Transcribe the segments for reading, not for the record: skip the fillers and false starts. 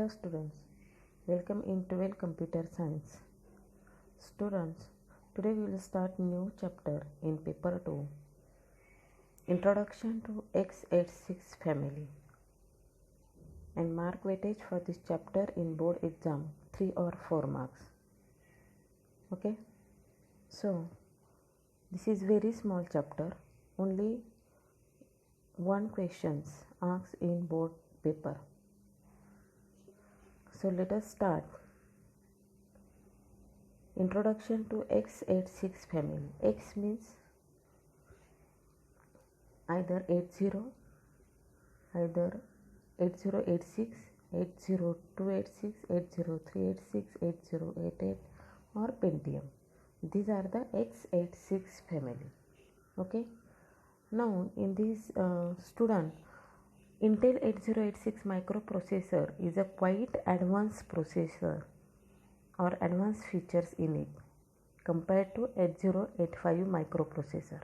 students, welcome in 12 Computer Science. Students, today we will start new chapter in paper 2, Introduction to x86 family, and mark weightage for this chapter in board exam 3 or 4 marks. Okay, so this is very small chapter, only one questions asked in board paper. So let us start. Introduction to x86 family. X means either 80, either 8086, 80286, 80386, 8088 or Pentium. These are the x86 family. Okay. Now in this student, Intel 8086 microprocessor is a quite advanced processor or advanced features in it compared to 8085 microprocessor.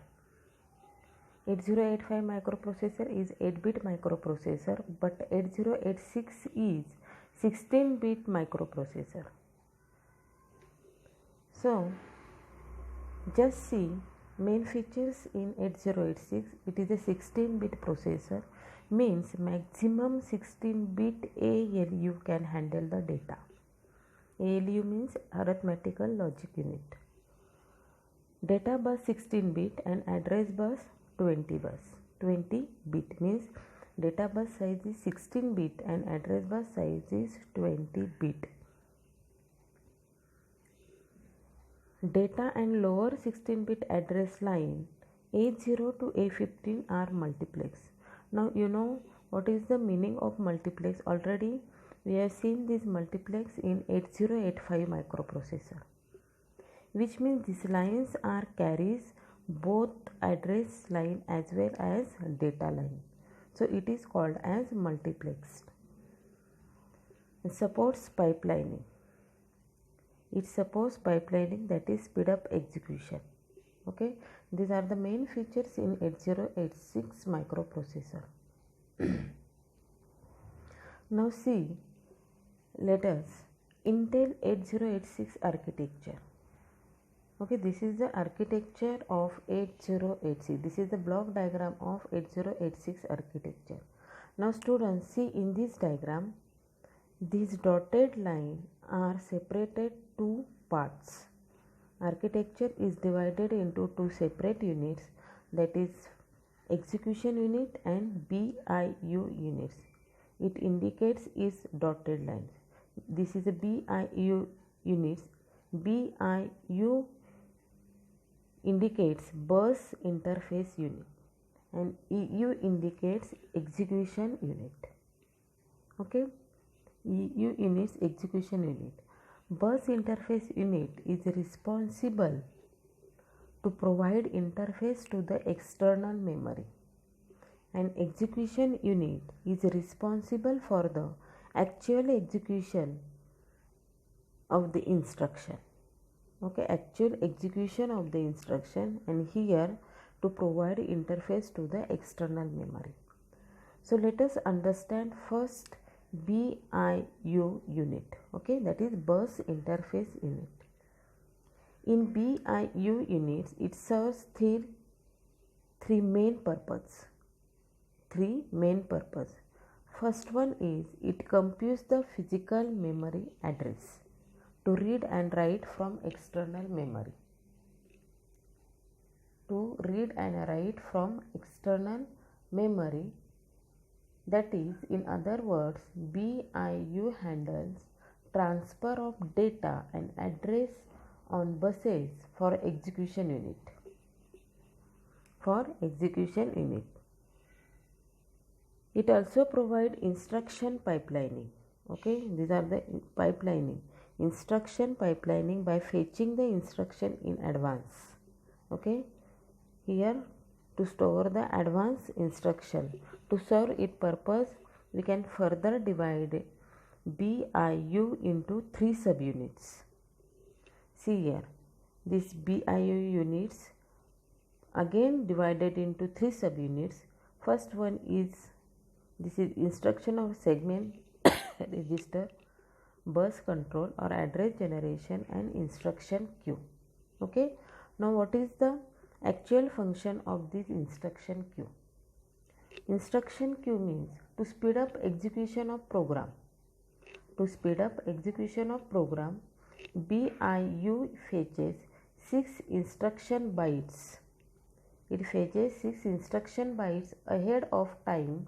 8085 microprocessor is 8-bit microprocessor, but 8086 is 16-bit microprocessor. So just see main features in 8086. It is a 16-bit processor, means maximum 16-bit ALU can handle the data. ALU means arithmetical logic unit. Data bus 16-bit and address bus 20-bit means data bus size is 16-bit and address bus size is 20-bit. Data and lower 16-bit address line A0 to A15 are multiplex. Now you know what is the meaning of multiplex. Already we have seen this multiplex in 8085 microprocessor, which means these lines are carries both address line as well as data line. So it is called as multiplexed. It supports pipelining. It supports pipelining, that is speed up execution. Okay, these are the main features in 8086 microprocessor. Now see, let us Intel 8086 architecture. Okay, this is the architecture of 8086. This is the block diagram of 8086 architecture. Now students, see in this diagram, these dotted lines are separated two parts. Architecture is divided into two separate units, that is execution unit and BIU units. It indicates its dotted lines. This is a BIU units. BIU indicates bus interface unit and EU indicates execution unit. Okay, EU units execution unit. Bus interface unit is responsible to provide interface to the external memory, and execution unit is responsible for the actual execution of the instruction. Okay, actual execution of the instruction, and here to provide interface to the external memory. So let us understand first BIU unit. Okay, that is bus interface unit. In BIU units, it serves three main purpose. First one is it computes the physical memory address to read and write from external memory. To read and write from external memory, that is, in other words, BIU handles transfer of data and address on buses for execution unit. It also provides instruction pipelining. Okay, these are the pipelining. Instruction pipelining by fetching the instruction in advance. Okay, here to store the advanced instruction. To serve its purpose, we can further divide BIU into 3 subunits. See here, this BIU units again divided into 3 subunits. First one is, this is instruction of segment register, bus control or address generation and instruction queue. Okay, now what is the actual function of this instruction queue? Instruction queue means to speed up execution of program. To speed up execution of program, BIU fetches 6 instruction bytes. It fetches 6 instruction bytes ahead of time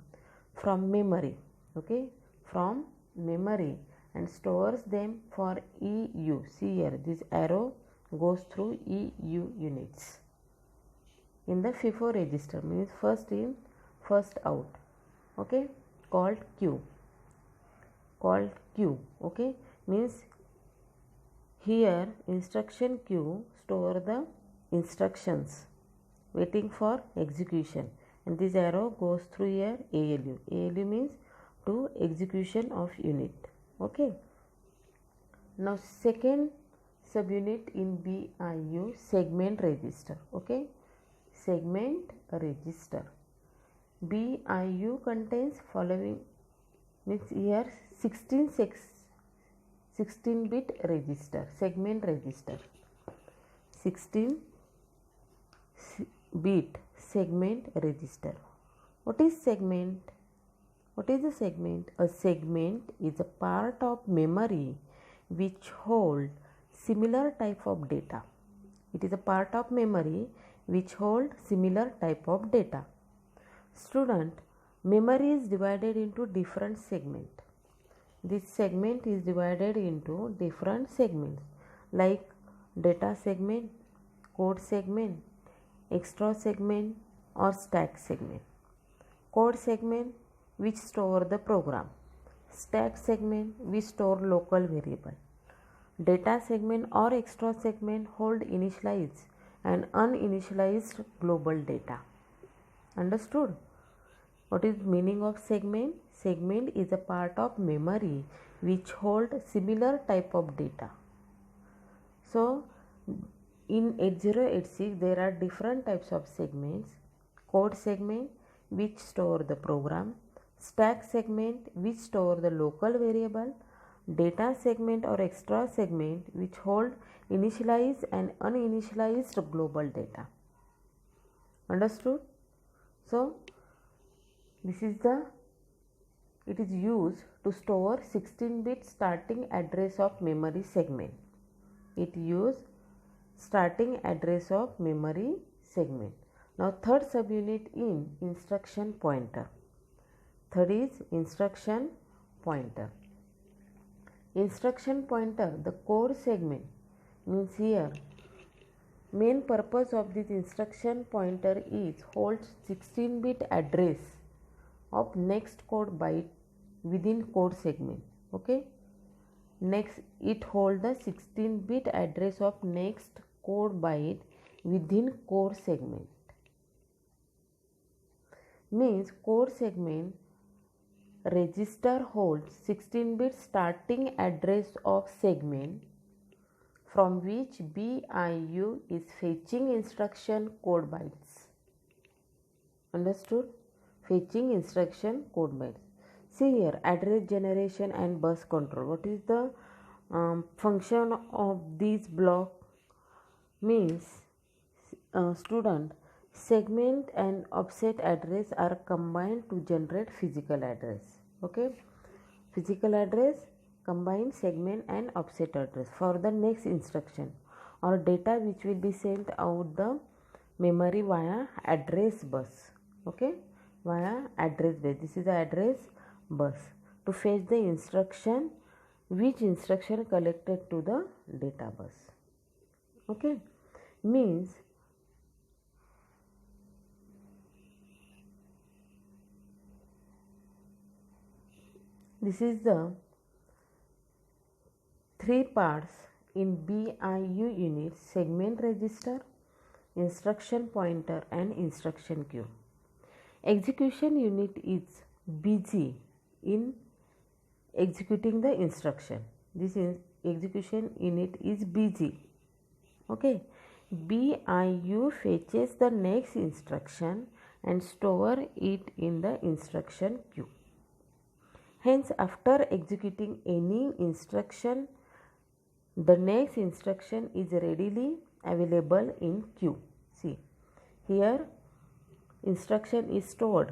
from memory. Okay, from memory, and stores them for EU. See here, this arrow goes through EU units. In the FIFO register, means first in, first out. Okay, called queue. Okay, means here instruction queue store the instructions waiting for execution, and this arrow goes through here ALU. ALU means to execution of unit. Okay, now second subunit in BIU, segment register. Okay, segment register. BIU contains following, means here 16-bit register, segment register, 16-bit segment register. What is segment? What is a segment? A segment is a part of memory which hold similar type of data. It is a part of memory which hold similar type of data. Student, memory is divided into different segments. This segment is divided into different segments like data segment, code segment, extra segment or stack segment. Code segment which store the program. Stack segment which store local variable. Data segment or extra segment hold initialized and uninitialized global data. Understood? What is meaning of segment? Segment is a part of memory which hold similar type of data. So in 8086 there are different types of segments. Code segment which store the program, stack segment which store the local variable, data segment or extra segment which hold initialized and uninitialized global data. Understood? So it is used to store 16-bit starting address of memory segment. It use starting address of memory segment. Now third subunit in instruction pointer. Third is instruction pointer. Instruction pointer, the core segment, means here main purpose of this instruction pointer is holds 16-bit address of next code byte within code segment. Okay, next it hold the 16-bit address of next code byte within core segment. Means core segment register holds 16-bit starting address of segment from which BIU is fetching instruction code bytes. Understood? Fetching instruction code bytes. See here, address generation and bus control. What is the function of this block? Means student, segment and offset address are combined to generate physical address. Okay, physical address combine segment and offset address for the next instruction or data which will be sent out the memory via address bus. Okay, via address bus. This is the address bus to fetch the instruction, which instruction collected to the data bus. Okay, means this is the three parts in BIU unit: segment register, instruction pointer and instruction queue. Execution unit is busy in executing the instruction. This execution unit is busy. Okay, BIU fetches the next instruction and store it in the instruction queue. Hence, after executing any instruction, the next instruction is readily available in queue. See, here instruction is stored,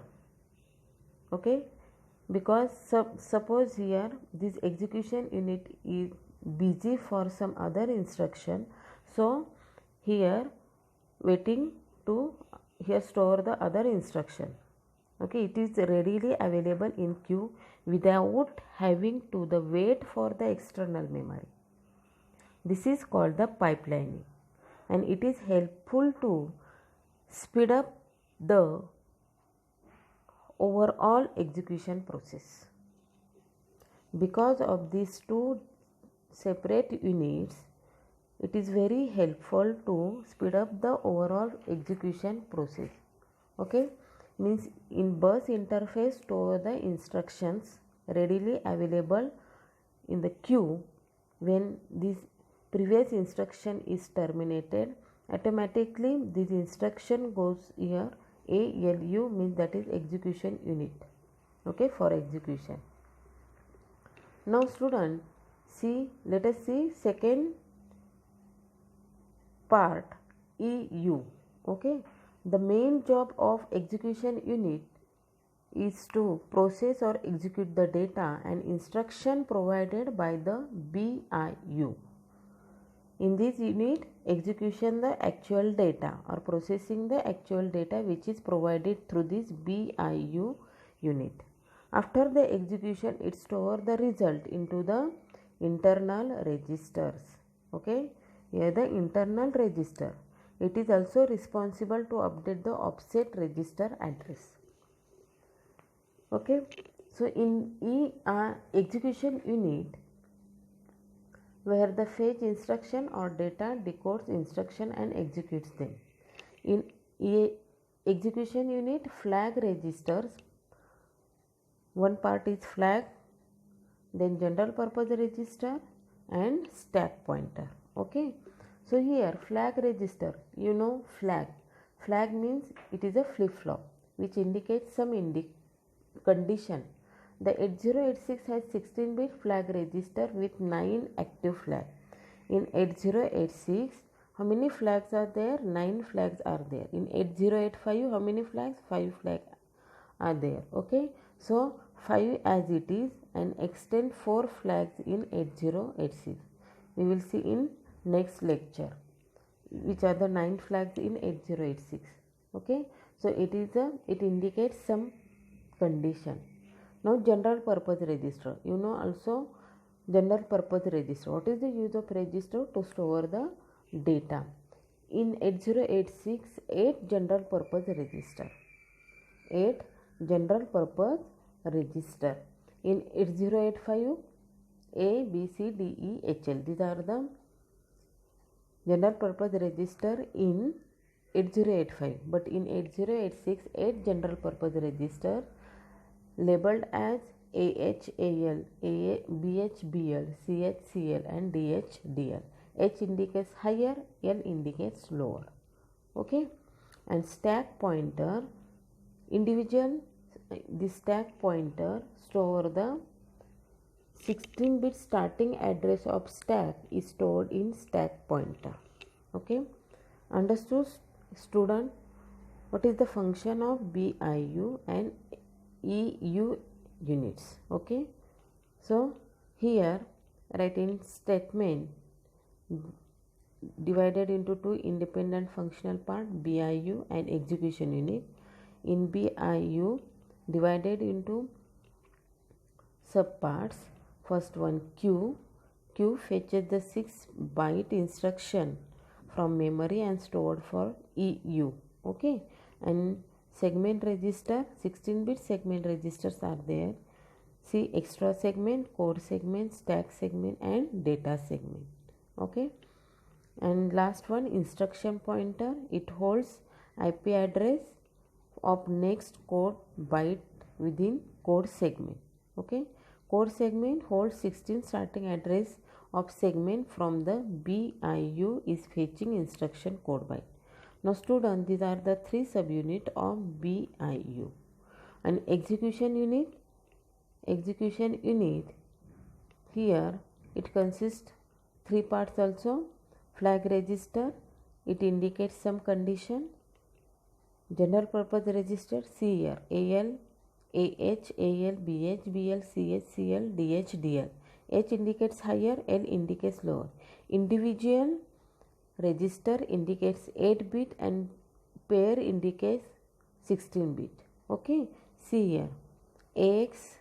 okay, because suppose here this execution unit is busy for some other instruction, so here waiting to here store the other instruction. Okay, it is readily available in queue without having to the wait for the external memory. This is called the pipelining, and it is helpful to speed up the overall execution process. Because of these two separate units, it is very helpful to speed up the overall execution process. Okay, means in bus interface store the instructions readily available in the queue. When this previous instruction is terminated, automatically this instruction goes here. ALU means that is execution unit, okay, for execution. Now student, see, let us see second part, EU. Okay, the main job of execution unit is to process or execute the data and instruction provided by the BIU. In this unit, execution the actual data or processing the actual data which is provided through this BIU unit. After the execution, it stores the result into the internal registers. Okay, here the internal register. It is also responsible to update the offset register address. Okay, so in execution unit, where the fetch instruction or data decodes instruction and executes them. In execution unit, flag registers. One part is flag, then general purpose register and stack pointer. Okay, so here flag register, you know flag. Flag means it is a flip flop which indicates some condition. The 8086 has 16-bit flag register with 9 active flags. In 8086, how many flags are there? 9 flags are there. In 8085, how many flags? 5 flags are there. Okay, so 5 as it is, and extend 4 flags in 8086. We will see in next lecture which are the 9 flags in 8086. Okay, so it indicates some condition. Now general purpose register, you know also general purpose register. What is the use of register? To store the data. In 8086, 8 general purpose register. 8 general purpose register. In 8085, A, B, C, D, E, H, L. These are the general purpose register in 8085. But in 8086, 8 general purpose register labeled as AHAL, BHBL, CHCL and DHDL. H indicates higher, L indicates lower. Okay, and stack pointer, individual, the stack pointer store the 16-bit starting address of stack is stored in stack pointer. Okay, understood student? What is the function of BIU and EU units? Okay, so here write in statement divided into two independent functional part, BIU and execution unit. In BIU divided into subparts. First one, Q. Q fetches the 6-byte instruction from memory and stored for EU. Okay, and segment register, 16-bit segment registers are there. See, extra segment, core segment, stack segment and data segment. Okay, and last one, instruction pointer. It holds IP address of next code byte within code segment. Okay, code segment holds 16 starting address of segment from the BIU is fetching instruction code byte. Now student, these are the 3 subunit of BIU. And execution unit, execution unit, here it consists three parts also. Flag register, it indicates some condition. General purpose register, see here, AL, AH, AL, BH, BL, CH, CL, DH, DL. H indicates higher, L indicates lower. Individual register indicates 8 bit and pair indicates 16 bit. Okay, see here, AX,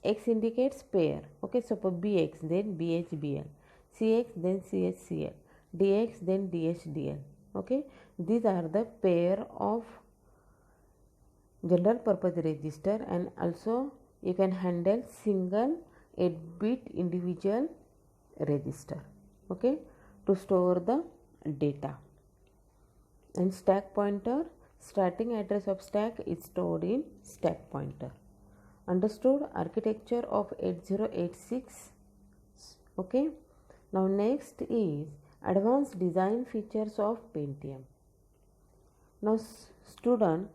X indicates pair. Okay, so for BX, then BH, BL, CX, then CH, CL, DX, then DH, DL. Okay, these are the pair of general purpose register, and also you can handle single 8 bit individual register, okay, to store the data. And stack pointer, starting address of stack is stored in stack pointer. Understood? Architecture of 8086. Okay, now next is advanced design features of Pentium. Now student,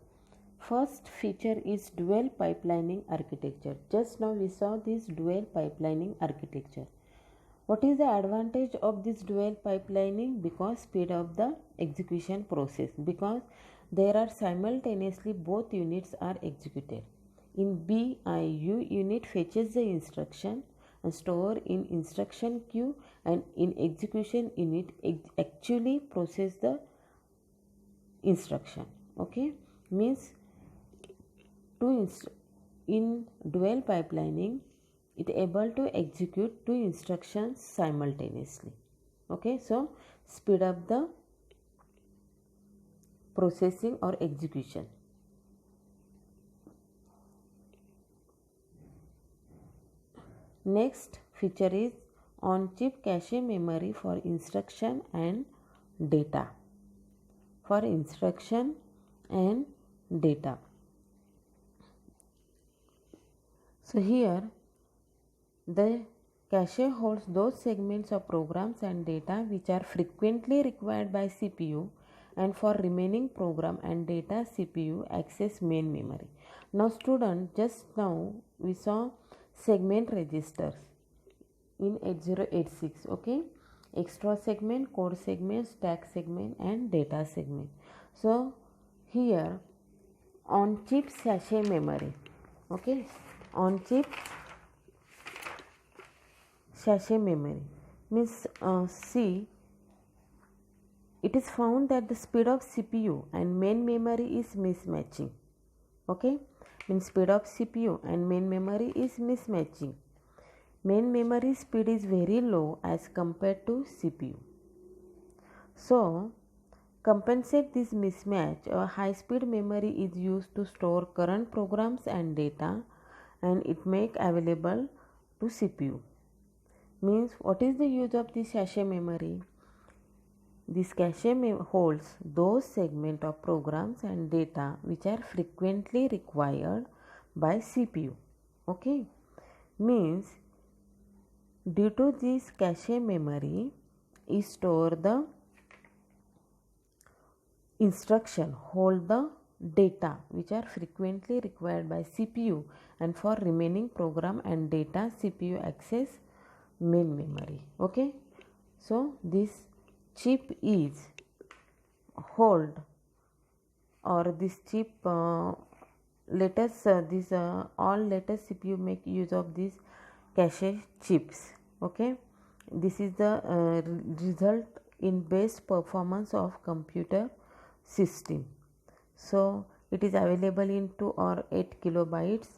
first feature is dual pipelining architecture. Just now we saw this dual pipelining architecture. What is the advantage of this dual pipelining? Because speed up the execution process, because there are simultaneously both units are executed. In BIU, unit fetches the instruction and store in instruction queue, and in execution unit actually process the instruction. Okay, means in dual pipelining it able to execute two instructions simultaneously. Okay, so speed up the processing or execution. Next feature is on-chip cache memory for instruction and data. For instruction and data. So here the cache holds those segments of programs and data which are frequently required by CPU, and for remaining program and data CPU access main memory. Now student, just now we saw segment registers in 8086. Okay, extra segment, code segment, stack segment and data segment. So here on chip cache memory. Okay, on chip cache memory means see, it is found that the speed of CPU and main memory is mismatching. Okay, means speed of CPU and main memory is mismatching. Main memory speed is very low as compared to CPU. So compensate this mismatch, a high speed memory is used to store current programs and data, and it make available to CPU. Means what is the use of this cache memory? This cache holds those segments of programs and data which are frequently required by CPU. Okay, means due to this cache memory is store the instruction, hold the data which are frequently required by CPU, and for remaining program and data CPU access main memory. Okay, so this chip is hold, or this chip latest all latest CPU make use of these cache chips. Okay, this is the result in best performance of computer system. So it is available in 2 or 8 kilobytes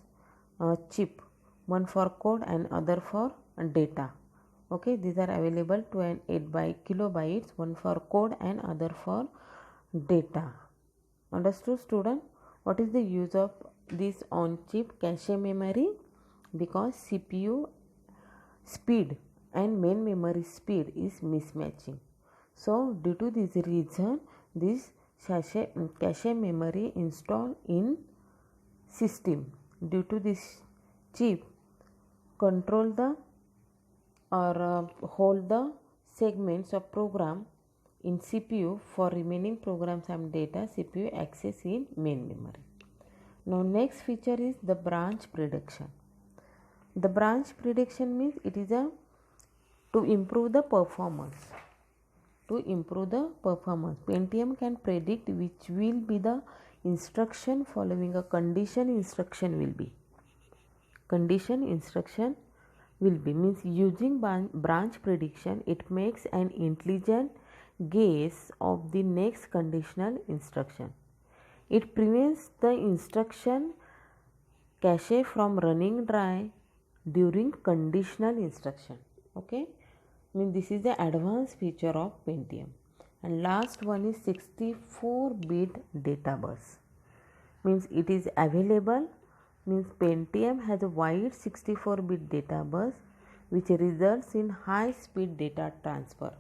chip, one for code and other for data. Okay, these are available 2 and 8 by kilobytes, one for code and other for data. Understood student? What is the use of this on chip cache memory? Because CPU speed and main memory speed is mismatching. So due to this reason, this cache memory installed in system, due to this chip control the or hold the segments of program in CPU, for remaining programs and data CPU access in main memory. Now next feature is the branch prediction. The branch prediction means it is to improve the performance. Pentium can predict which will be the instruction following a condition instruction will be. Means using branch prediction, it makes an intelligent guess of the next conditional instruction. It prevents the instruction cache from running dry during conditional instruction. Okay, means this is the advanced feature of Pentium. And last one is 64-bit data bus. Means it is available, means Pentium has a wide 64-bit data bus which results in high speed data transfer.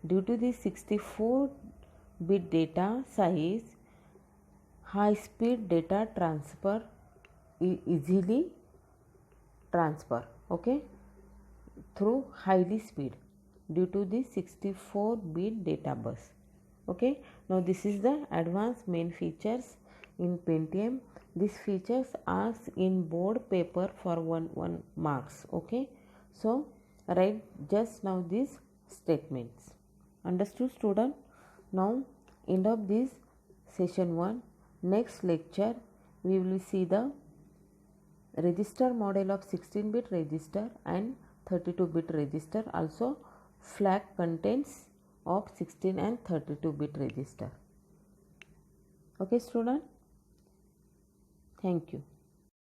Due to the 64-bit data size, high speed data transfer easily transfer, okay, through highly speed due to the 64-bit data bus. Okay, now this is the advanced main features in Pentium. These features are in board paper for 1 marks. Okay, so write just now these statements. Understood, student? Now end of this session 1. Next lecture we will see the register model of 16-bit register and 32-bit register, also flag contents of 16 and 32-bit register. Okay, student? Thank you.